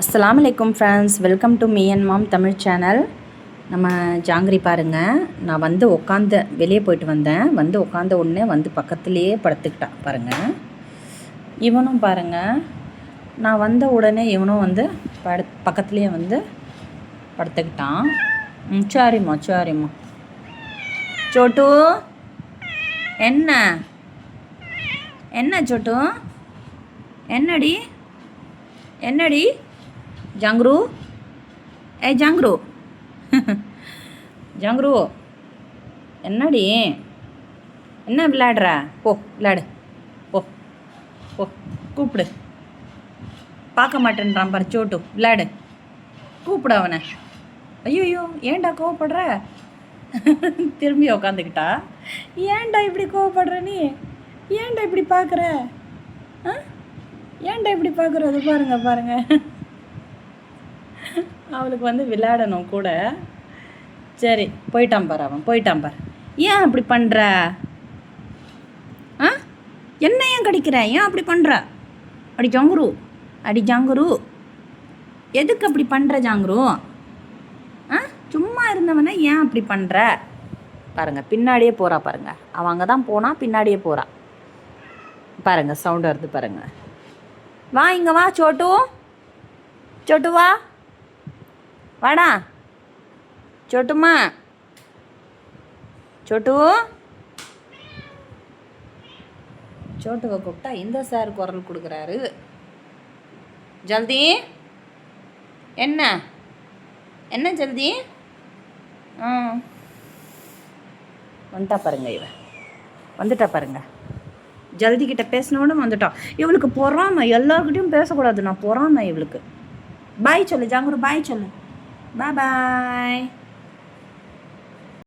அஸ்ஸலாமு அலைக்கும் friends, welcome to me and mom Tamil channel. நம்ம ஜாங்கிரி பாருங்கள். நான் வெளியே போயிட்டு வந்தேன், உட்காந்த உடனே பக்கத்துலேயே படுத்துக்கிட்டான் பாருங்கள். இவனும் பாருங்கள், நான் வந்த உடனே இவனும் பக்கத்துலேயே படுத்துக்கிட்டான். சரிம்மா சரிம்மா. சோட்டு என்ன என்ன சோட்டு என்னடி ஜாங்ரு, ஜாங்ரு ஜாங்ரு என்னடி, என்ன விளையாடுற? போ விளையாடு, போ போ. கூப்பிடு. பார்க்க மாட்டேன்றான் பாரு சோட்டு, விளையாடு. கூப்பிடு அவனை. ஐயோ ஏன்டா கோவப்படுற? திரும்பி உக்காந்துக்கிட்டா. ஏன்டா இப்படி கோவப்படுற நீ? ஏன்டா இப்படி பார்க்குற? ஏன்டா இப்படி பார்க்குற? அது பாருங்க அவளுக்கு விளையாடணும் கூட. சரி போயிட்டான் பாரு, அவன் போயிட்டான் பாரு. ஏன் அப்படி பண்ணுற? என்ன ஏன் கடிக்கிற? ஏன் அப்படி பண்ணுற? அடி ஜாங்குரு, எதுக்கு அப்படி பண்ணுற ஜாங்குரு? சும்மா இருந்தவனே ஏன் அப்படி பண்ணுற? பாருங்கள், பின்னாடியே போகிறா பாருங்கள். அவன் அங்கே தான் போனால் பின்னாடியே போகிறா பாருங்கள். சவுண்டு வருது பாருங்கள். வா இங்கே வா சோட்டு வா, வாடா சோட்டுமா. சோட்டுவை கூப்பிட்டா இந்த சார் குரல் கொடுக்குறாரு. ஜல்தி என்ன ஜல்தி? வந்துட்டா பாருங்க, வந்துட்டா பாருங்க. ஜல்தி கிட்ட பேசினோட வந்துட்டான். இவளுக்கு பொறாமை, எல்லாருக்கிட்டையும் பேசக்கூடாது. நான் பொறாமை இவளுக்கு. பாய் சொல்லு ஜாங்குரு, பாய் சொல்லு. பாய்.